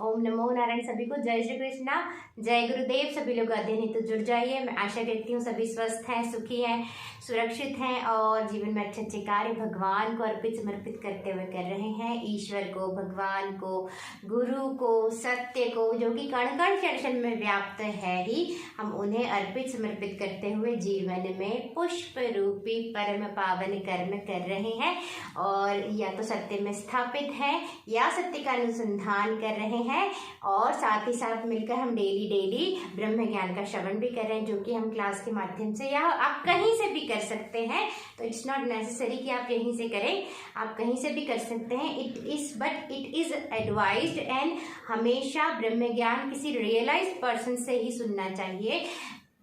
ओम नमो नारायण। सभी को जय श्री कृष्णा, जय गुरुदेव। सभी लोग अध्ययन हेतु जुड़ जाइए। मैं आशा करती हूँ सभी स्वस्थ हैं, सुखी हैं, सुरक्षित हैं और जीवन में अच्छे अच्छे कार्य भगवान को अर्पित समर्पित करते हुए कर रहे हैं। ईश्वर को, भगवान को, गुरु को, सत्य को, जो कि कण कण क्षण में व्याप्त है ही, हम उन्हें अर्पित समर्पित करते हुए जीवन में पुष्प रूपी परम पावन कर्म कर रहे हैं। और या तो सत्य में स्थापित है या सत्य का अनुसंधान कर रहे हैं और साथ ही साथ मिलकर हम डेली ब्रह्म ज्ञान का श्रवण भी कर रहे हैं, जो कि हम क्लास के माध्यम से या आप कहीं से भी कर सकते हैं। तो इट्स नॉट नेसेसरी कि आप यहीं से करें, आप कहीं से भी कर सकते हैं। इट इज एडवाइज्ड एंड हमेशा ब्रह्म ज्ञान किसी रियलाइज्ड पर्सन से ही सुनना चाहिए।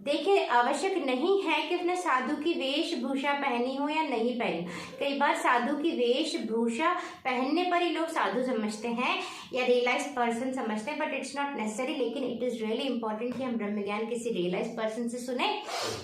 देखिए, आवश्यक नहीं है कि उसने साधु की वेशभूषा पहनी हो या नहीं पहनी। कई बार साधु की वेशभूषा पहनने पर ही लोग साधु समझते हैं या रियलाइज पर्सन समझते हैं, बट इट्स नॉट नेसेसरी। लेकिन इट इज़ रियली इंपॉर्टेंट कि हम ब्रह्म ज्ञान किसी रियलाइज पर्सन से सुने।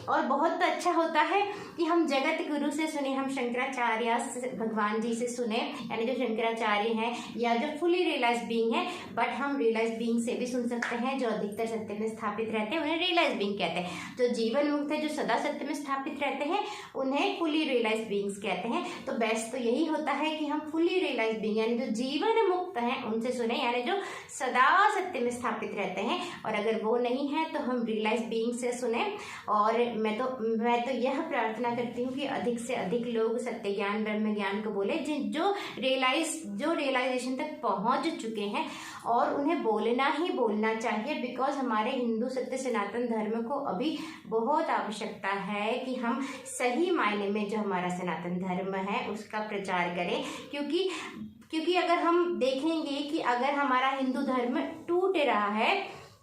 और बहुत अच्छा होता है कि हम जगत गुरु से सुने, हम शंकराचार्य भगवान जी से सुने, यानी जो शंकराचार्य हैं या जो फुली रियलाइज बीइंग है। बट हम रियलाइज बीइंग से भी सुन सकते हैं, जो अधिकतर सत्य में स्थापित रहते हैं उन्हें रियलाइज बीइंग कहते हैं। जो जीवन मुक्त है, जो सदा सत्य में स्थापित रहते हैं, उन्हें फुली रियलाइज बीइंग्स कहते हैं। तो बेस्ट तो यही होता है कि हम फुली रियलाइज बीइंग यानी जो जीवन मुक्त हैं उनसे सुने, यानी जो सदा सत्य में स्थापित रहते हैं। और अगर वो नहीं है तो हम रियलाइज बीइंग से सुने। और मैं तो यह प्रार्थना करती हूँ कि अधिक से अधिक लोग सत्य ज्ञान ब्रह्म ज्ञान को बोले, जो रियलाइजेशन तक पहुँच चुके हैं। और उन्हें बोलना ही बोलना चाहिए, बिकॉज हमारे हिंदू सत्य सनातन धर्म को अभी बहुत आवश्यकता है कि हम सही मायने में जो हमारा सनातन धर्म है उसका प्रचार करें। क्योंकि अगर हम देखेंगे कि अगर हमारा हिंदू धर्म टूट रहा है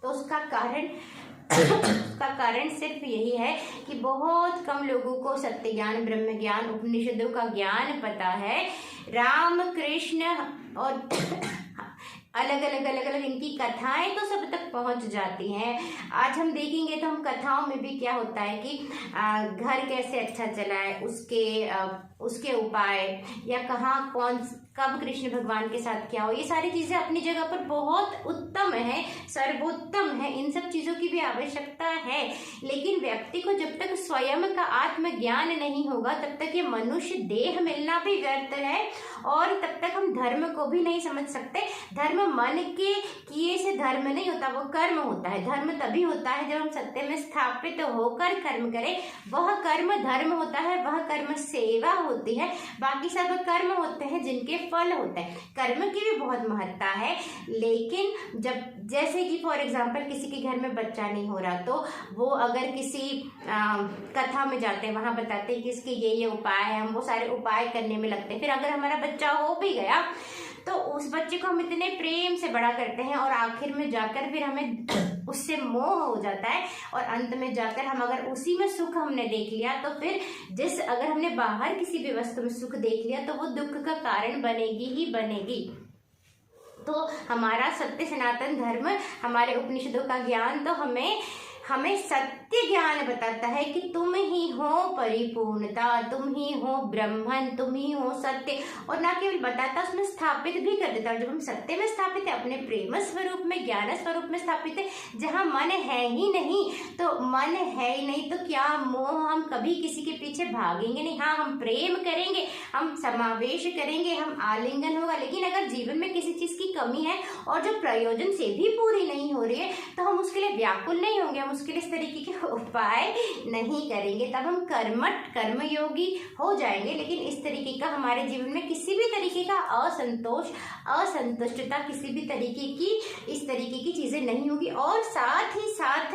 तो उसका कारण सिर्फ यही है कि बहुत कम लोगों को सत्य ज्ञान ब्रह्म ज्ञान उपनिषदों का ज्ञान पता है। राम कृष्ण और अलग अलग इनकी कथाएं तो सब तक पहुंच जाती हैं। आज हम देखेंगे तो हम कथाओं में भी क्या होता है कि घर कैसे अच्छा चला है, उसके उपाय, या कब कृष्ण भगवान के साथ क्या हो, ये सारी चीजें अपनी जगह पर बहुत उत्तम है, सर्वोत्तम है। इन सब चीजों की भी आवश्यकता है। लेकिन व्यक्ति को जब तक स्वयं का आत्मज्ञान नहीं होगा तब तक ये मनुष्य देह मिलना भी व्यर्थ है और तब तक हम धर्म को भी नहीं समझ सकते। धर्म मन के किए से धर्म नहीं होता, वो कर्म होता है। धर्म तभी होता है जब हम सत्य में स्थापित होकर कर्म करें, वह कर्म धर्म होता है, वह कर्म सेवा होती है। बाकी सब कर्म होते हैं जिनके फल होते हैं। कर्म की भी बहुत महत्ता है। लेकिन जैसे कि फॉर एग्जाम्पल किसी के घर में बच्चा नहीं हो रहा, तो वो अगर किसी कथा में जाते हैं, वहां बताते हैं कि इसके ये उपाय है, हम वो सारे उपाय करने में लगते हैं। फिर अगर हमारा बच्चा हो भी गया तो उस बच्चे को हम इतने प्रेम से बड़ा करते हैं और आखिर में जाकर फिर हमें उससे मोह हो जाता है। और अंत में जाकर हम अगर उसी में सुख हमने देख लिया तो फिर अगर हमने बाहर किसी भी वस्तु में सुख देख लिया तो वो दुख का कारण बनेगी ही बनेगी। तो हमारा सत्य सनातन धर्म, हमारे उपनिषदों का ज्ञान तो हमें सत्य ज्ञान बताता है कि तुम ही हो परिपूर्णता, तुम ही हो ब्रह्मन, तुम ही हो सत्य। और ना केवल बताता, उसमें स्थापित भी कर देता। और जब हम सत्य में स्थापित है, अपने प्रेम स्वरूप में, ज्ञान स्वरूप में स्थापित है, जहाँ मन है ही नहीं तो क्या मोह, हम कभी किसी के पीछे भागेंगे नहीं। हाँ, हम प्रेम करेंगे, हम समावेश करेंगे, हम आलिंगन होगा। लेकिन अगर जीवन में किसी चीज की कमी है और जो प्रयोजन से भी पूरी नहीं हो रही है तो हम उसके लिए व्याकुल नहीं होंगे, हम उसके लिए इस तरीके के उपाय नहीं करेंगे। तब हम कर्मयोगी हो जाएंगे। लेकिन इस तरीके का हमारे जीवन में किसी भी तरीके का असंतुष्टता, किसी भी तरीके की इस तरीके की चीजें नहीं होगी। और साथ ही साथ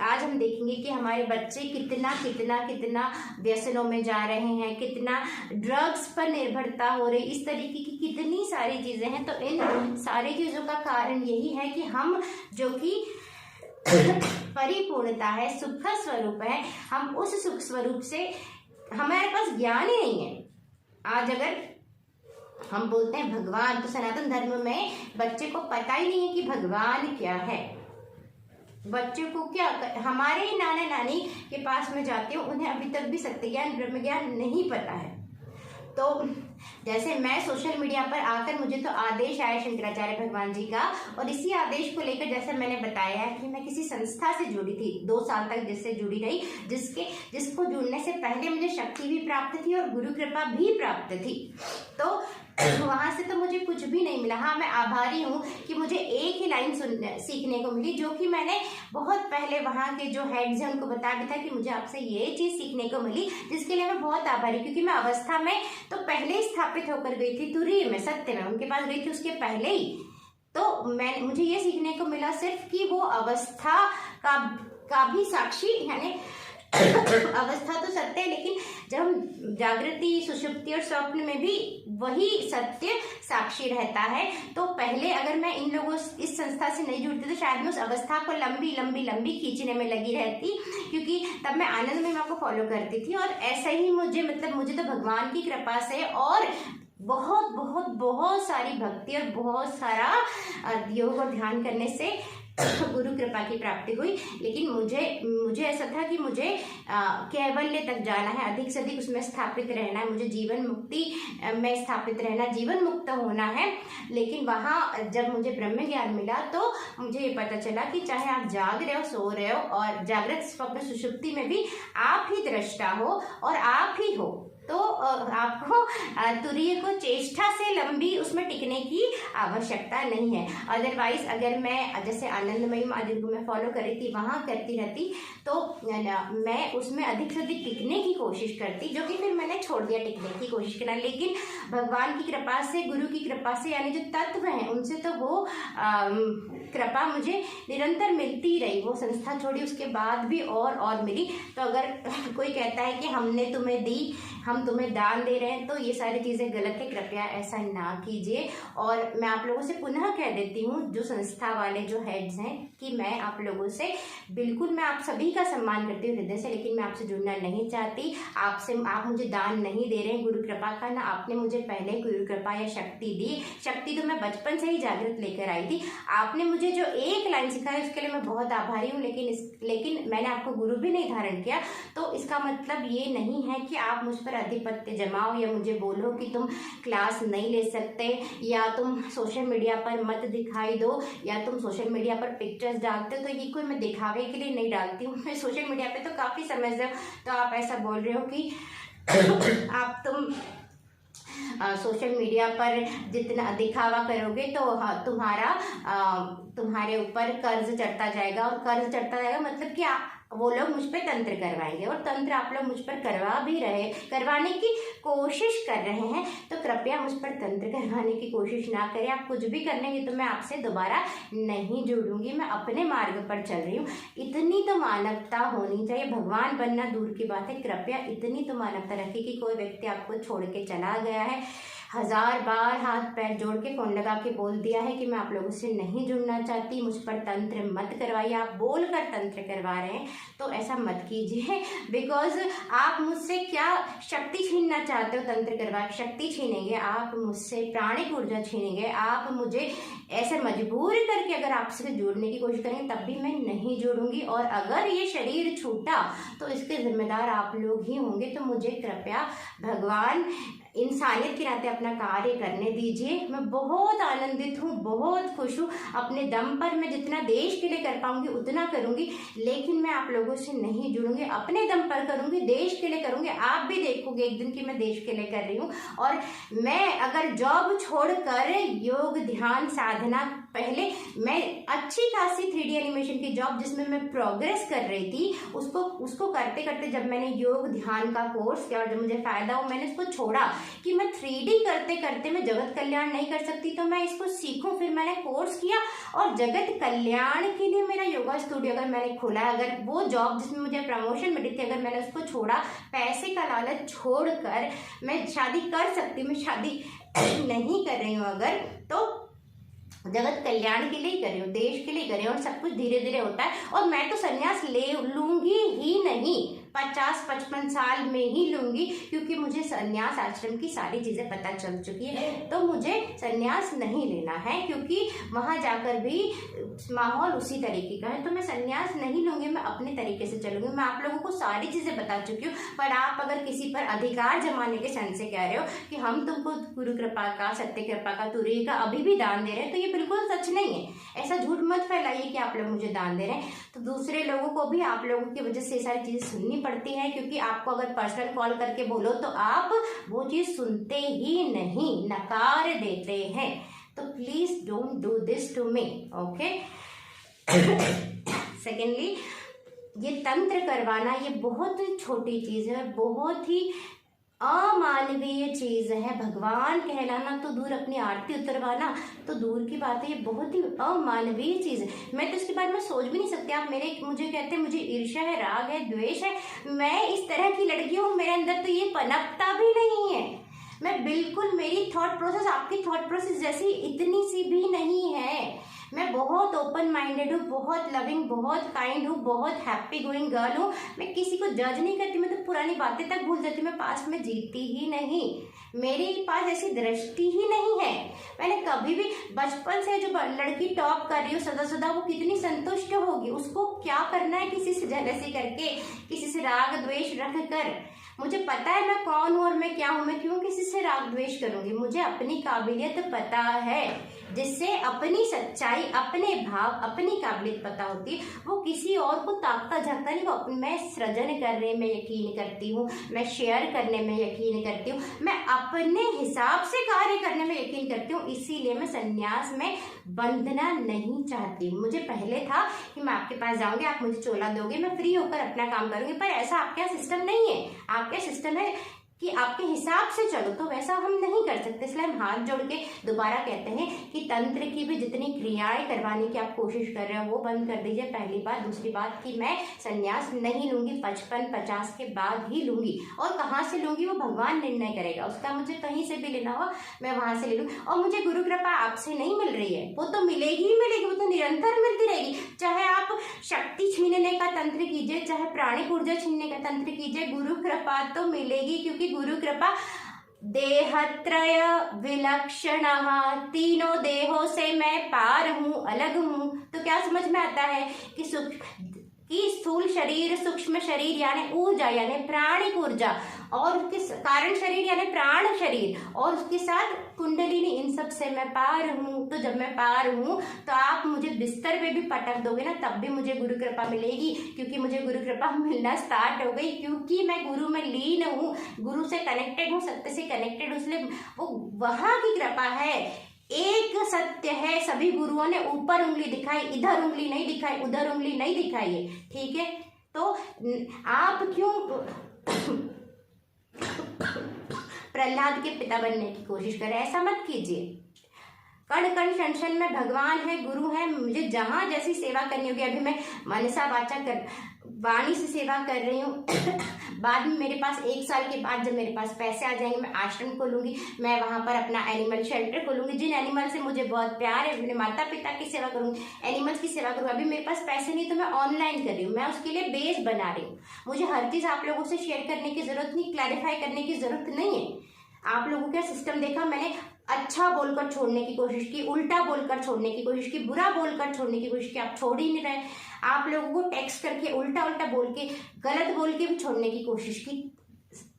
आज हम देखेंगे कि हमारे बच्चे कितना व्यसनों में जा रहे हैं, कितना ड्रग्स पर निर्भरता हो रही, इस तरीके की कितनी सारी चीजें हैं। तो इन सारी चीजों का कारण यही है कि हम जो कि परिपूर्णता है, सुख स्वरूप है, हम उस सुख स्वरूप से हमारे पास ज्ञान ही नहीं है। आज अगर हम बोलते हैं भगवान, तो सनातन धर्म में बच्चे को पता ही नहीं है कि भगवान क्या है। बच्चे को क्या, हमारे ही नाना नानी के पास में जाते हो, उन्हें अभी तक भी सत्य ज्ञान ब्रह्म ज्ञान नहीं पता है। तो जैसे मैं सोशल मीडिया पर आकर मुझे तो आदेश आया शंकराचार्य भगवान जी का, और इसी आदेश को लेकर जैसे मैंने बताया है कि मैं किसी संस्था से जुड़ी थी, 2 साल तक जिससे जुड़ी रही, जिसको जुड़ने से पहले मुझे शक्ति भी प्राप्त थी और गुरु कृपा भी प्राप्त थी। तो वहां से तो मुझे कुछ भी नहीं मिला। हाँ, मैं आभारी हूँ कि मुझे एक ही लाइन सीखने को मिली, जो कि मैंने बहुत पहले वहाँ के जो हेड्स हैं उनको बता भी था कि मुझे आपसे ये चीज़ सीखने को मिली, जिसके लिए मैं बहुत आभारी, क्योंकि मैं अवस्था में तो पहले ही स्थापित होकर गई थी, तुरीय में, सत्य में उनके पास गई थी उसके पहले ही। तो मुझे ये सीखने को मिला सिर्फ कि वो अवस्था का भी साक्षी, यानी अवस्था तो सत्य है, लेकिन जब हम जागृति, सुषुप्ति और स्वप्न में भी वही सत्य साक्षी रहता है। तो पहले अगर मैं इन लोगों, इस संस्था से नहीं जुड़ती तो शायद मैं उस अवस्था को लंबी खींचने में लगी रहती, क्योंकि तब मैं आनंद महिमा को फॉलो करती थी। और ऐसा ही मुझे तो भगवान की कृपा से और बहुत सारी भक्ति और बहुत सारा योग और ध्यान करने से गुरु कृपा की प्राप्ति हुई। लेकिन मुझे ऐसा था कि मुझे कैवल्य तक जाना है, अधिक से अधिक उसमें स्थापित रहना है, मुझे जीवन मुक्ति में स्थापित रहना, जीवन मुक्त होना है। लेकिन वहाँ जब मुझे ब्रह्म ज्ञान मिला तो मुझे ये पता चला कि चाहे आप जाग रहे हो, सो रहे हो, और जागृत स्वप्न सुषुप्ति में भी आप ही दृष्टा हो और आप ही हो। तो आपको तुरीय को चेष्टा से लंबी उसमें टिकने की आवश्यकता नहीं है। अदरवाइज अगर मैं जैसे आनंदमयी माँ जिनको मैं फॉलो कर रही थी वहाँ करती रहती तो मैं उसमें अधिक से अधिक टिकने की कोशिश करती, जो कि फिर मैंने छोड़ दिया टिकने की कोशिश करना। लेकिन भगवान की कृपा से, गुरु की कृपा से, यानी जो तत्व हैं उनसे तो वो कृपा मुझे निरंतर मिलती रही। वो संस्था छोड़ी उसके बाद भी और मिली। तो अगर कोई कहता है कि हमने तुम्हें दी, हम तुम्हें दान दे रहे हैं, तो ये सारी चीज़ें गलत है, कृपया ऐसा ना कीजिए। और मैं आप लोगों से पुनः कह देती हूँ, जो संस्था वाले जो हेड्स हैं, कि मैं आप लोगों से बिल्कुल, मैं आप सभी का सम्मान करती हूँ हृदय से, लेकिन मैं आपसे जुड़ना नहीं चाहती। आप मुझे दान नहीं दे रहे हैं गुरु कृपा का, ना आपने मुझे पहले गुरु कृपा या शक्ति दी। शक्ति तो मैं बचपन से ही जागृत लेकर आई थी। आपने मुझे जो एक लाइन सिखाई उसके लिए मैं बहुत आभारी हूँ, लेकिन मैंने आपको गुरु भी नहीं धारण किया। तो इसका मतलब ये नहीं है कि आप मुझ पर आधिपत्य जमाओ या मुझे बोलो कि तुम क्लास नहीं ले सकते, या तुम सोशल मीडिया पर मत दिखाई दो, या तुम सोशल मीडिया पर पिक्चर्स डालते हो। तो ये कोई मैं दिखावे के लिए नहीं डालती हूँ। मैं सोशल मीडिया पे तो काफ़ी समय से, तो आप ऐसा बोल रहे हो कि तुम सोशल मीडिया पर जितना दिखावा करोगे तो तुम्हारे ऊपर कर्ज चढ़ता जाएगा, और कर्ज चढ़ता जाएगा मतलब कि वो लोग मुझ पर तंत्र करवाएंगे, और तंत्र आप लोग मुझ पर करवाने की कोशिश कर रहे हैं। तो कृपया मुझ पर तंत्र करवाने की कोशिश ना करें। आप कुछ भी करनेंगे तो मैं आपसे दोबारा नहीं जुड़ूंगी। मैं अपने मार्ग पर चल रही हूँ। इतनी तो मानवता होनी चाहिए। भगवान बनना दूर की बात है, कृपया इतनी तो मानवता रखिए कि कोई व्यक्ति आपको छोड़ के चला गया है, 1000 बार हाथ पैर जोड़ के फोन लगा के बोल दिया है कि मैं आप लोगों से नहीं जुड़ना चाहती, मुझ पर तंत्र मत करवाइए। आप बोल कर तंत्र करवा रहे हैं तो ऐसा मत कीजिए, बिकॉज आप मुझसे क्या शक्ति छीनना चाहते हो? तंत्र करवा के शक्ति छीनेंगे आप मुझसे, प्राणिक ऊर्जा छीनेंगे आप मुझे। ऐसे मजबूर करके अगर आपसे जुड़ने की कोशिश करेंगे तब भी मैं नहीं जुड़ूंगी। और अगर ये शरीर छूटा तो इसके जिम्मेदार आप लोग ही होंगे। तो मुझे कृपया भगवान इंसानियत के नाते अपना कार्य करने दीजिए। मैं बहुत आनंदित हूँ, बहुत खुश हूँ। अपने दम पर मैं जितना देश के लिए कर पाऊंगी उतना करूंगी, लेकिन मैं आप लोगों से नहीं जुड़ूंगी। अपने दम पर करूंगी, देश के लिए करूंगी। आप भी देखोगे एक दिन कि मैं देश के लिए कर रही हूँ। और मैं अगर जॉब छोड़कर योग ध्यान साधना, पहले मैं अच्छी खासी 3D एनिमेशन की जॉब जिसमें मैं प्रोग्रेस कर रही थी, उसको करते करते जब मैंने योग ध्यान का कोर्स किया और जब मुझे फायदा हुआ, मैंने उसको छोड़ा कि मैं 3D करते करते मैं जगत कल्याण नहीं कर सकती, तो मैं इसको सीखूं। फिर मैंने कोर्स किया और जगत कल्याण के लिए मेरा योगा स्टूडियो अगर मैंने खोला, अगर वो जॉब जिसमें मुझे प्रमोशन मिली थी अगर मैंने उसको छोड़ा, पैसे का लालच छोड़कर मैं शादी कर सकती, मैं शादी नहीं कर रही हूँ अगर, तो जगत कल्याण के लिए कर रही हूँ, देश के लिए कर रही हूँ, और सब कुछ धीरे धीरे होता है। और मैं तो संन्यास ले लूंगी ही नहीं, 50-55 साल में ही लूंगी, क्योंकि मुझे संन्यास आश्रम की सारी चीजें पता चल चुकी है। तो मुझे संन्यास नहीं लेना है, क्योंकि वहां जाकर भी माहौल उसी तरीके का है। तो मैं संन्यास नहीं लूंगी, मैं अपने तरीके से चलूंगी। मैं आप लोगों को सारी चीजें बता चुकी हूँ। पर आप अगर किसी पर अधिकार जमाने के सन से कह रहे हो कि हम तुमको गुरु कृपा का, सत्य कृपा का, तुरई का अभी भी दान दे रहे हैं, तो ये बिल्कुल सच नहीं है। ऐसा झूठ मत फैलाइए कि आप लोग मुझे दान दे रहे हैं। तो दूसरे लोगों को भी आप लोगों की वजह से ये सारी चीजें सुननी पड़ती है, क्योंकि आपको अगर पर्सनल कॉल करके बोलो तो आप वो चीज सुनते ही नहीं, नकार देते हैं। तो please don't do this to me, okay. Secondly, ये तंत्र करवाना ये बहुत ही छोटी चीज है, बहुत ही अमानवीय चीज है। भगवान कहलाना तो दूर, अपनी आरती उतरवाना तो दूर की बात है। ये बहुत ही अमानवीय चीज है। मैं तो इसके बारे में सोच भी नहीं सकती। आप मुझे कहते हैं मुझे ईर्ष्या है, राग है, द्वेष है। मैं इस तरह की लड़की हूँ, मेरे अंदर तो ये पनपता भी नहीं है। मैं बिल्कुल, मेरी थॉट प्रोसेस आपकी थॉट प्रोसेस जैसी इतनी सी भी नहीं है। मैं बहुत ओपन माइंडेड हूँ, बहुत लविंग, बहुत काइंड हूँ, बहुत हैप्पी गोइंग गर्ल हूँ। मैं किसी को जज नहीं करती। मैं तो पुरानी बातें तक भूल जाती हूँ। मैं पास्ट में जीती ही नहीं। मेरे पास ऐसी दृष्टि ही नहीं है। मैंने कभी भी, बचपन से जो लड़की टॉप कर रही हो सदा सदा, वो कितनी संतुष्ट होगी? उसको क्या करना है किसी से जेलसी करके, किसी से राग द्वेष रख कर? मुझे पता है मैं कौन हूँ और मैं क्या हूँ। मैं क्यों किसी से राग द्वेष करूंगी? मुझे अपनी काबिलियत पता है। जिससे अपनी सच्चाई, अपने भाव, अपनी काबिलियत पता होती है, वो किसी और को ताकता झाकता नहीं। वो मैं सृजन करने में यकीन करती हूँ, मैं शेयर करने में यकीन करती हूँ, मैं अपने हिसाब से कार्य करने में यकीन करती हूँ। इसीलिए मैं संन्यास में बंधना नहीं चाहती। मुझे पहले था कि मैं आपके पास जाऊंगी, आप मुझे चोला दोगे, मैं फ्री होकर अपना काम करूंगी। पर ऐसा आपके यहाँ सिस्टम नहीं है। आपके सिस्टम है कि आपके हिसाब से चलो, तो वैसा हम नहीं कर सकते। इसलिए हम हाथ जोड़ के दोबारा कहते हैं कि तंत्र की भी जितनी क्रियाएं करवाने की आप कोशिश कर रहे हो वो बंद कर दीजिए, पहली बात। दूसरी बात कि मैं संन्यास नहीं लूंगी, 55-50 के बाद ही लूंगी। और कहाँ से लूंगी वो भगवान निर्णय करेगा। उसका मुझे कहीं से भी लेना हो मैं वहां से ले लूँ। और मुझे गुरु कृपा आपसे नहीं मिल रही है, वो तो मिलेगी ही मिलेगी, वो तो निरंतर मिलती रहेगी। चाहे आप शक्ति छीनने का तंत्र कीजिए, चाहे प्राणिक ऊर्जा छीनने का तंत्र कीजिए, गुरु कृपा तो मिलेगी। क्योंकि गुरु कृपा देहत्रय विलक्षण, तीनों देहों से मैं पार हूँ, अलग हूँ। तो क्या समझ में आता है कि स्थूल शरीर, सूक्ष्म शरीर यानी ऊर्जा यानी प्राणिक ऊर्जा, और उसके कारण शरीर यानी प्राण शरीर, और उसके साथ कुंडलिनी, इन सब से मैं पार हूँ। तो जब मैं पार हूँ तो आप मुझे बिस्तर पे भी पटक दोगे ना, तब भी मुझे गुरु कृपा मिलेगी। क्योंकि मुझे गुरु कृपा मिलना स्टार्ट हो गई, क्योंकि मैं गुरु में लीन हूँ, गुरु से कनेक्टेड हूँ, सत्य से कनेक्टेड हूँ। इसलिए वो वहां की कृपा है। एक सत्य है, सभी गुरुओं ने ऊपर उंगली दिखाई, इधर उंगली नहीं दिखाई, उधर उंगली नहीं दिखाई है, ठीक है। तो आप क्यों प्रहलाद के पिता बनने की कोशिश करें? ऐसा मत कीजिए। कण कण क्षण क्षण में भगवान है, गुरु है। मुझे जहां जैसी सेवा करनी होगी, अभी मैं मनसा वाणी से सेवा कर रही हूँ। बाद में मेरे पास 1 साल के बाद जब मेरे पास पैसे आ जाएंगे, मैं आश्रम खोलूंगी, मैं वहां पर अपना एनिमल शेल्टर खोलूंगी। जिन एनिमल से मुझे बहुत प्यार है, मेरे माता पिता की सेवा करूंगी, एनिमल्स की सेवा करूंगी। अभी मेरे पास पैसे नहीं तो मैं ऑनलाइन कर रही हूँ, मैं उसके लिए बेस बना रही हूँ। मुझे हर चीज आप लोगों से शेयर करने की जरूरत नहीं, क्लैरिफाई करने की जरूरत नहीं है। आप लोगों का सिस्टम देखा मैंने, अच्छा बोलकर छोड़ने की कोशिश की, उल्टा बोलकर छोड़ने की कोशिश की, बुरा बोलकर छोड़ने की कोशिश की, आप छोड़ ही नहीं रहे। आप लोगों को टेक्स्ट करके उल्टा उल्टा बोल के, गलत बोल के भी छोड़ने की कोशिश की,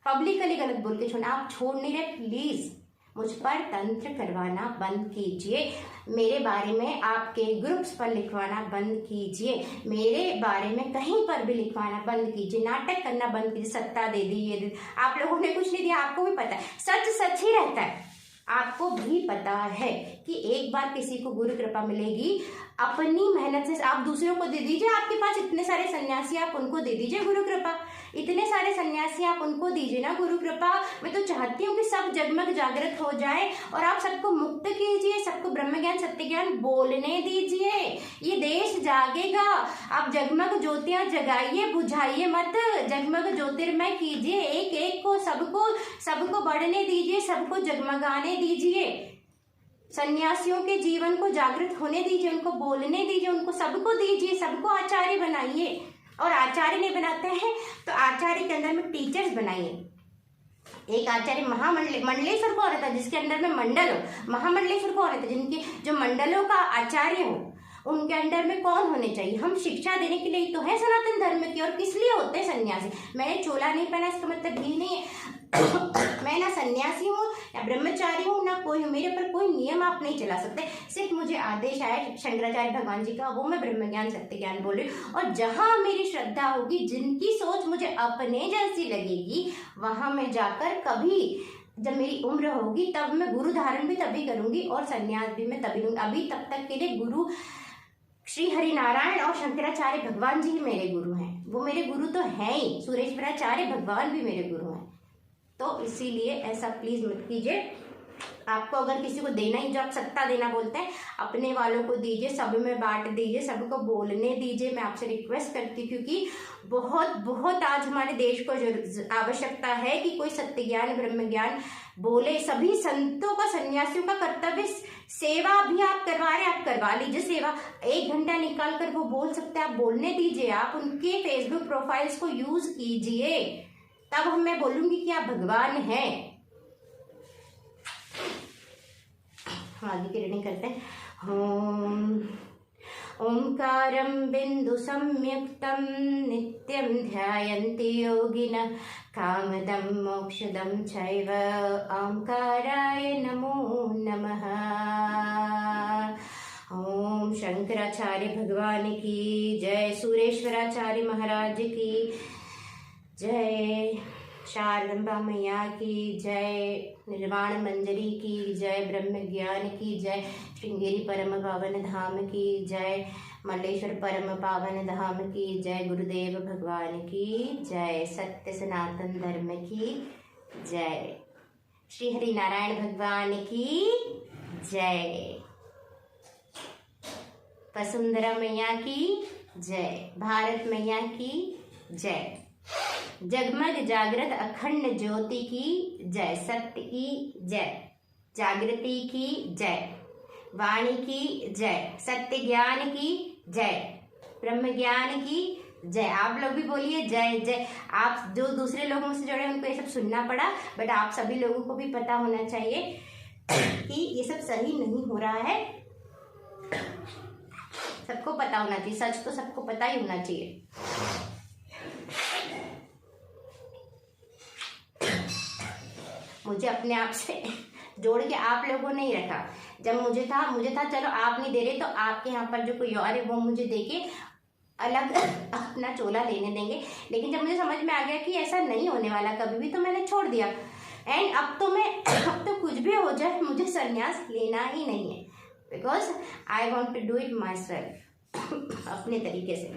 पब्लिकली गलत बोल के छोड़ना, आप छोड़ नहीं रहे। प्लीज मुझ पर तंत्र करवाना बंद कीजिए, मेरे बारे में आपके ग्रुप्स पर लिखवाना बंद कीजिए, मेरे बारे में कहीं पर भी लिखवाना बंद कीजिए, नाटक करना बंद कीजिए। सत्ता दे दी, ये दे दी, आप लोगों ने कुछ नहीं दिया, आपको भी पता है सच सच ही रहता है। आपको भी पता है कि एक बार किसी को गुरु कृपा मिलेगी, अपनी मेहनत से आप दूसरों को दे दीजिए। आपके पास इतने सारे सन्यासी, आप उनको दे दीजिए गुरु कृपा। इतने सारे सन्यासी आप उनको दीजिए ना गुरु कृपा। मैं तो चाहती हूँ कि सब जगमग जागृत हो जाए और आप सबको मुक्त कीजिए, सबको ब्रह्म ज्ञान सत्य ज्ञान बोलने दीजिए, ये देश जागेगा। आप जगमग ज्योतियां जगाइए, बुझाइए मत, जगमग ज्योतिर्मय कीजिए, एक एक को, सबको बढ़ने दीजिए, सबको जगमगाने दीजिए। सन्यासियों के जीवन को जागृत होने दीजिए, उनको बोलने दीजिए, उनको सबको दीजिए, सबको आचार्य बनाइए। और आचार्य नहीं बनाते हैं तो आचार्य के अंदर में टीचर्स बनाइए। एक आचार्य मंडलेश्वर कौन रहता है, जिसके अंडर में मंडल हो। महामंडलेश्वर कौन रहता है, जिनके जो मंडलों का आचार्य हो, उनके अंडर में कौन होने चाहिए। हम शिक्षा देने के लिए तो है सनातन धर्म की, और किस लिए होते हैं सन्यासी। मैंने चोला नहीं पहना इसका मतलब ये नहीं है मैं ना सन्यासी हूँ या ब्रह्मचारी हूँ ना कोई हूँ, मेरे पर कोई नियम आप नहीं चला सकते। सिर्फ मुझे आदेश आया शंकराचार्य भगवान जी का, वो मैं ब्रह्म ज्ञान सत्य ज्ञान बोल रही हूँ। और जहाँ मेरी श्रद्धा होगी, जिनकी सोच मुझे अपने जैसी लगेगी, वहां मैं जाकर कभी जब मेरी उम्र होगी तब मैं गुरु धारण भी तभी करूंगी और संन्यास भी मैं तभी लूंगी। अभी तब तक के लिए गुरु श्री हरि नारायण और शंकराचार्य भगवान जी ही मेरे गुरु हैं। वो मेरे गुरु तो हैं ही, सुरेश्वराचार्य भगवान भी मेरे गुरु हैं। तो इसीलिए ऐसा प्लीज मत कीजिए। आपको अगर किसी को देना ही, जो आप सत्ता देना बोलते हैं, अपने वालों को दीजिए, सब में बांट दीजिए, सबको बोलने दीजिए। मैं आपसे रिक्वेस्ट करती हूँ, क्योंकि बहुत बहुत आज हमारे देश को जो आवश्यकता है कि कोई सत्य ज्ञान ब्रह्म ज्ञान बोले। सभी संतों का, सन्यासियों का कर्तव्य सेवा भी आप करवा रहे हैं, आप करवा लीजिए सेवा। 1 घंटा निकाल कर वो बोल सकते हैं, आप बोलने दीजिए। आप उनके फेसबुक प्रोफाइल्स को यूज कीजिए, तब मैं बोलूंगी कि आप भगवान हैं। आगे की रीडिंग करते हैं। ओंकारं बिंदु संयुक्तं नित्यं ध्यायन्ति योगिनः कामदं मोक्षदं चैव ओंकाराय नमो नमः। ओम शंकराचार्य भगवान की जय, सुरेश्वराचार्य महाराज की जय, शारदम्बा मैया की जय, निर्वाण मंजरी की जय, ब्रह्म ज्ञान की जय, श्रृंगेरी परम पावन धाम की जय, मल्लेश्वर परम पावन धाम की जय, गुरुदेव भगवान की जय, सत्य सनातन धर्म की जय, श्री हरि नारायण भगवान की जय, वसुंधरा मैया की जय, भारत मैया की जय, जगमग जागृत अखंड ज्योति की जय, सत्य की जय, जागृति की जय, वाणी की जय, सत्य ज्ञान की जय, ब्रह्म ज्ञान की जय। आप लोग भी बोलिए जय जय। आप जो दूसरे लोगों से जुड़े उनको ये सब सुनना पड़ा, बट आप सभी लोगों को भी पता होना चाहिए कि ये सब सही नहीं हो रहा है। सबको पता होना चाहिए, सच तो सबको पता ही होना चाहिए। मुझे अपने आप से जोड़ के आप लोगों ने ही रखा। जब मुझे था चलो आप नहीं दे रहे तो आपके यहाँ पर जो कोई और है वो मुझे देके अलग अपना चोला लेने देंगे। लेकिन जब मुझे समझ में आ गया कि ऐसा नहीं होने वाला कभी भी, तो मैंने छोड़ दिया। एंड अब तो कुछ भी हो जाए, मुझे संन्यास लेना ही नहीं है, because I want to do it myself अपने तरीके से।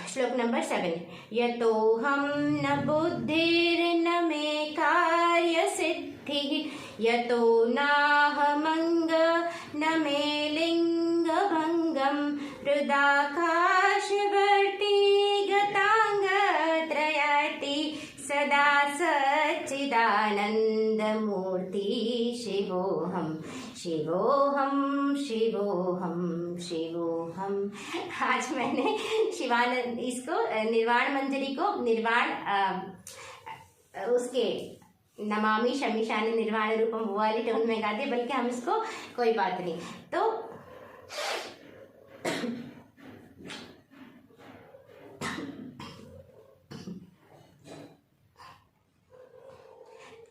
श्लोक नंबर 7। यतो हम न बुद्धिर्न मे कार्य सिद्धि, यतो नाहमंग न मे लिंग भंगम, हृदाकाशवर्ती गतांग त्रयाति, सदा सच्चिदानंद मूर्ति शिवोहम शिवोहम शिवोहम शिवोहम। आज मैंने शिवानंद इसको निर्वाण मंजरी को निर्वाण उसके नमामि शमीशान निर्वाण रूपम वो वाली टोन में गा दी, बल्कि हम इसको कोई बात नहीं। तो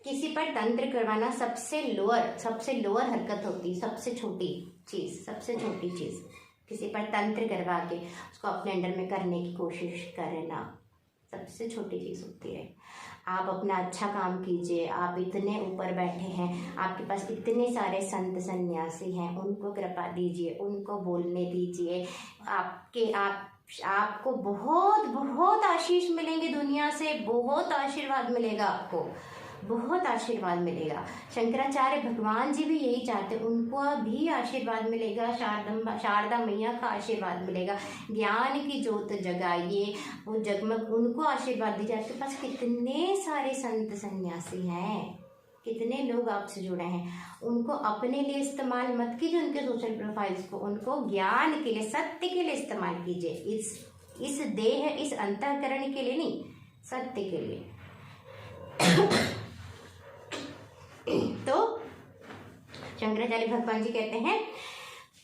किसी पर तंत्र करवाना सबसे लोअर हरकत होती है, सबसे छोटी चीज। किसी पर तंत्र करवा के उसको अपने अंडर में करने की कोशिश करना सबसे छोटी चीज होती है। आप अपना अच्छा काम कीजिए। आप इतने ऊपर बैठे हैं, आपके पास इतने सारे संत सन्यासी हैं, उनको कृपा दीजिए, उनको बोलने दीजिए। आपको बहुत बहुत आशीष मिलेंगे, दुनिया से बहुत आशीर्वाद मिलेगा, आपको बहुत आशीर्वाद मिलेगा। शंकराचार्य भगवान जी भी यही चाहते, उनको भी आशीर्वाद मिलेगा, शारदा मैया का आशीर्वाद मिलेगा। ज्ञान की ज्योत जगाइए, वो जगमग, उनको आशीर्वाद दीजिए। आपके पास कितने सारे संत सन्यासी हैं, कितने लोग आपसे जुड़े हैं, उनको अपने लिए इस्तेमाल मत कीजिए, उनके सोशल प्रोफाइल्स को, उनको ज्ञान के लिए, सत्य के लिए इस्तेमाल कीजिए। इस देह, इस अंतःकरण के लिए नहीं, सत्य के लिए। तो शंकराचार्य भगवान जी कहते हैं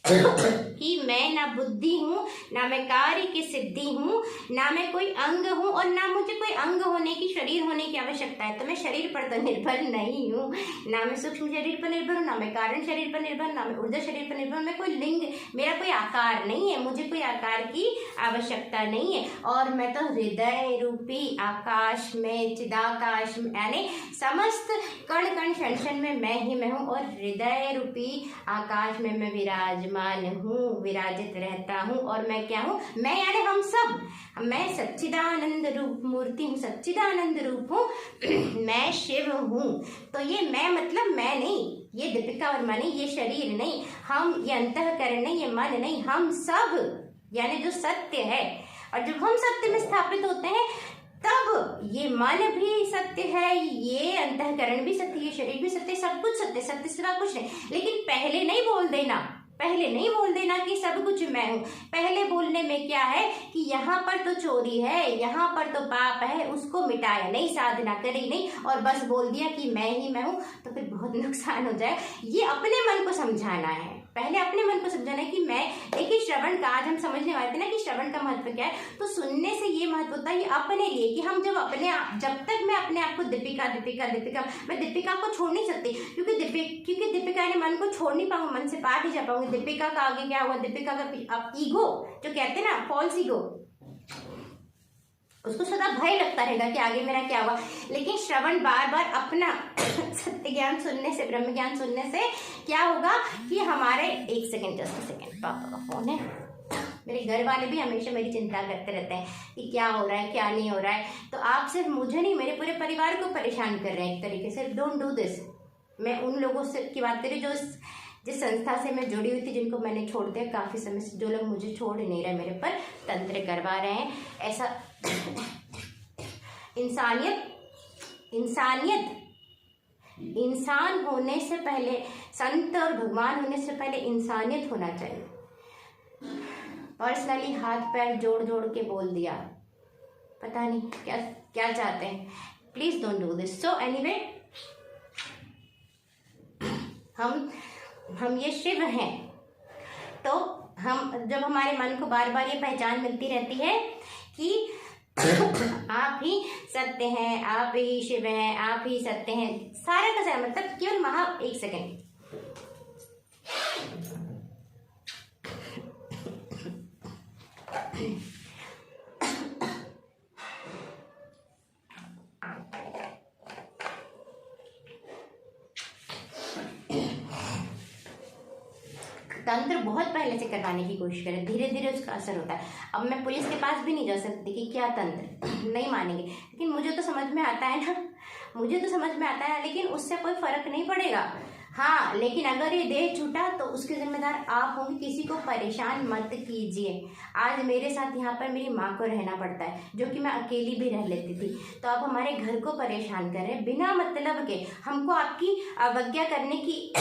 कि मैं ना बुद्धि हूँ, ना मैं कार्य की सिद्धि हूँ, ना मैं कोई अंग हूँ, और ना मुझे कोई अंग होने की, शरीर होने की आवश्यकता है। तो मैं शरीर पर तो निर्भर नहीं हूँ, ना मैं सूक्ष्म शरीर पर निर्भर हूँ, ना मैं कारण शरीर पर निर्भर, ना मैं ऊर्जा शरीर पर निर्भर। मैं कोई लिंग, मेरा कोई आकार नहीं है, मुझे कोई आकार की आवश्यकता नहीं है। और मैं तो हृदय रूपी आकाश में, चिदाकाश में, यानी समस्त कण कण क्षण क्षण में मैं ही मैं हूँ, और हृदय रूपी आकाश में मैं विराजमान हूँ, विराजित रहता हूँ। और मैं क्या हूँ? मैं यानी हम सब, मैं सच्चिदानंद रूप मूर्ति हूँ, सच्चिदानंद रूप हूँ, मैं शिव हूँ। तो ये मैं मतलब मैं नहीं, ये दीपिका वर्मा नहीं, ये शरीर नहीं, हम, ये अंतःकरण नहीं, ये मन नहीं, हम सब यानी जो सत्य है। और जब हम सत्य में स्थापित होते हैं तब ये मन भी सत्य है, ये अंतःकरण भी सत्य, ये शरीर भी सत्य, सब कुछ सत्य, सत्य सिवा कुछ नहीं। लेकिन पहले नहीं बोल देना, पहले नहीं बोल देना कि सब कुछ मैं हूँ। पहले बोलने में क्या है कि यहाँ पर तो चोरी है, यहाँ पर तो पाप है, उसको मिटाया नहीं, साधना करी नहीं, और बस बोल दिया कि मैं ही मैं हूँ, तो फिर बहुत नुकसान हो जाए। ये अपने मन को समझाना है, पहले अपने मन को समझाना है कि मैं। देखिए श्रवण का, आज हम समझने वाले थे ना कि श्रवण का महत्व क्या है, तो सुनने से ये महत्व होता है ये अपने लिए, कि हम जब तक मैं अपने आप को दीपिका दीपिका दीपिका, मैं दीपिका को छोड़ नहीं सकती, क्योंकि दीपिका ने मन को छोड़ नहीं पाऊंगी, मन से पार नहीं जा पाऊंगी। दीपिका का आगे क्या हुआ, दीपिका का अब ईगो जो कहते हैं ना, फॉल्स ईगो, उसको सदा भय लगता रहेगा कि आगे मेरा क्या हुआ। लेकिन श्रवण बार बार अपना सत्य ज्ञान सुनने से, ब्रह्म ज्ञान सुनने से क्या होगा कि हमारे, एक सेकेंड, जस्ट सेकेंड, पापा का फोन है। मेरे घर वाले भी हमेशा मेरी चिंता करते रहते हैं कि क्या हो रहा है, क्या नहीं हो रहा है। तो आप सिर्फ मुझे नहीं, मेरे पूरे परिवार को परेशान कर रहे हैं एक तरीके से। Don't do this. मैं उन लोगों से की बात करी जो जिस संस्था से मैं जुड़ी हुई थी, जिनको मैंने छोड़ दिया काफ़ी समय से, जो लोग मुझे छोड़ नहीं रहे, मेरे पर तंत्र करवा रहे हैं। ऐसा इंसान होने से पहले, संत और भगवान होने से पहले इंसानियत होना चाहिए। पर्सनली हाथ पैर जोड़ जोड़ के बोल दिया, पता नहीं क्या क्या चाहते हैं। Please don't do this. So anyway, हम ये शिव हैं। तो हम, जब हमारे मन को बार बार ये पहचान मिलती रहती है कि आप ही सत्य हैं, आप ही शिव हैं, आप ही सत्य हैं, सारा का सारा, मतलब केवल एक सेकेंड, तंत्र बहुत पहले से करवाने की कोशिश करें, धीरे धीरे उसका असर होता है। अब मैं पुलिस के पास भी नहीं जा सकती कि क्या तंत्र, नहीं मानेंगे। लेकिन मुझे तो समझ में आता है ना, लेकिन उससे कोई फर्क नहीं पड़ेगा। हाँ, लेकिन अगर ये देह छूटा तो उसके जिम्मेदार आप होंगे। किसी को परेशान मत कीजिए। आज मेरे साथ यहाँ पर मेरी माँ को रहना पड़ता है, जो कि मैं अकेली भी रह लेती थी। तो आप हमारे घर को परेशान कर रहे हैं बिना मतलब के। हमको आपकी अवज्ञा करने की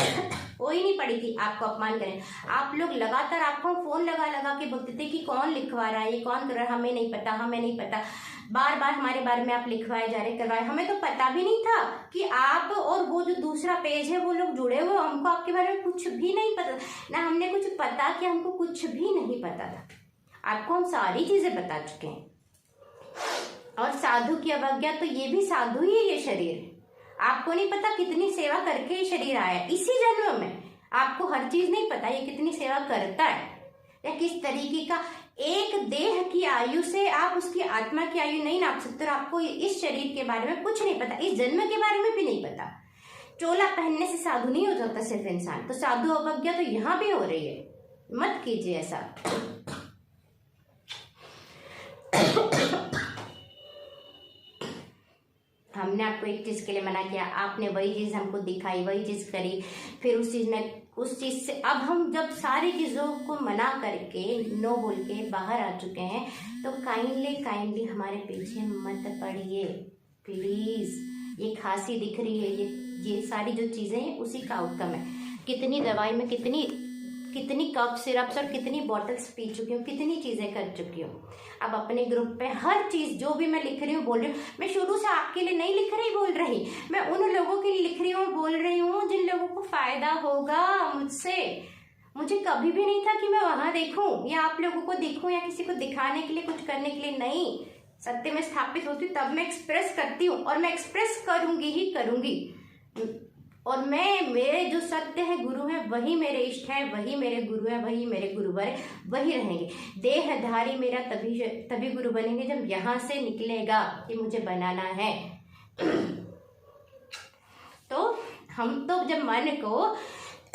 कोई नहीं पड़ी थी, आपको अपमान करें। आप लोग लगातार, आपको फोन लगा के बोलते थे कि कौन लिखवा रहा है, ये कौन कर रहा है, हमें नहीं पता। बार बार हमारे बारे में आप लिखवाए जा रहे, करवाए। हमें तो पता भी नहीं था कि आप और वो जो दूसरा पेज है वो लोग जुड़े हुए। हमको आपके बारे में कुछ भी नहीं पता ना, हमने कुछ पता कि हमको कुछ भी नहीं पता था। आपको हम सारी चीजें बता चुके हैं। और साधु की अवज्ञा, तो ये भी साधु ही है ये शरीर। आपको नहीं पता कितनी सेवा करके ये शरीर आया इसी जन्म में। आपको हर चीज नहीं पता ये कितनी सेवा करता है या किस तरीके का। एक देह की आयु से आप उसकी आत्मा की आयु नहीं नाप सकते। और आपको इस शरीर के बारे में कुछ नहीं पता, इस जन्म के बारे में भी नहीं पता। चोला पहनने से साधु नहीं हो जाता सिर्फ इंसान। तो साधु अवज्ञा तो यहाँ भी हो रही है, मत कीजिए ऐसा। हमने आपको एक चीज के लिए मना किया, आपने वही चीज हमको दिखाई, वही चीज करी, फिर उस चीज से अब हम जब सारी चीजों को मना करके, नो बोल के बाहर आ चुके हैं, तो काइंडली हमारे पीछे मत पड़िए प्लीज। ये खांसी दिख रही है, ये ये सारी जो चीज़ें हैं उसी का आउटकम है। कितनी दवाई में कितनी कप सिरप्स और कितनी बॉटल्स पी चुकी हूँ, कितनी चीज़ें कर चुकी हूँ। अब अपने ग्रुप पे हर चीज़ जो भी मैं लिख रही हूँ, बोल रही हूँ, मैं शुरू से आपके लिए नहीं लिख रही बोल रही, मैं उन लोगों के लिए लिख रही हूँ और बोल रही हूँ जिन लोगों को फ़ायदा होगा मुझसे। मुझे कभी भी नहीं था कि मैं वहाँ देखूँ या आप लोगों को दिखूँ या किसी को दिखाने के लिए, कुछ करने के लिए नहीं। सत्य में स्थापित होती हूँ तब मैं एक्सप्रेस करती हूँ और मैं एक्सप्रेस करूँगी ही करूँगी। और मेरे जो सत्य है, गुरु है, वही मेरे इष्ट है, वही मेरे गुरु है, वही मेरे गुरुवर है, वही रहेंगे। देहधारी मेरा तभी गुरु बनेंगे जब यहाँ से निकलेगा कि मुझे बनाना है। तो हम तो जब मन को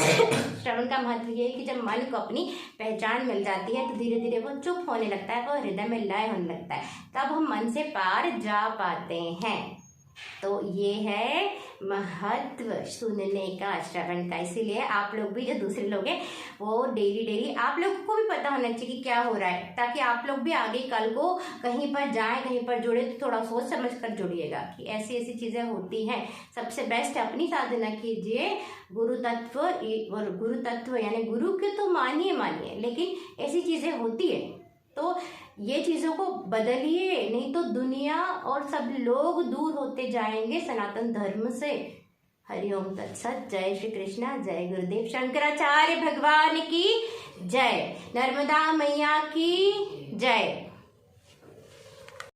श्रवण का महत्व ये है कि जब मन को अपनी पहचान मिल जाती है तो धीरे धीरे वो चुप होने लगता है, वो हृदय में लय होने लगता है, तब हम मन से पार जा पाते हैं। तो ये है महत्व सुनने का, श्रवण का। इसीलिए आप लोग भी, जो दूसरे लोग हैं, वो डेली आप लोगों को भी पता होना चाहिए कि क्या हो रहा है, ताकि आप लोग भी आगे कल को कहीं पर जाएं, कहीं पर जुड़े तो थोड़ा सोच समझ कर जुड़िएगा कि ऐसी ऐसी चीज़ें होती हैं। सबसे बेस्ट अपनी साधना कीजिए, गुरु तत्व यानी गुरु के तो मानिए, लेकिन ऐसी चीज़ें होती है तो ये चीज़ों को बदलिए, नहीं तो दुनिया और सब लोग दूर होते जाएंगे सनातन धर्म से। हरिओम तत्सत। जय श्री कृष्णा, जय गुरुदेव शंकराचार्य भगवान की जय, नर्मदा मैया की जय।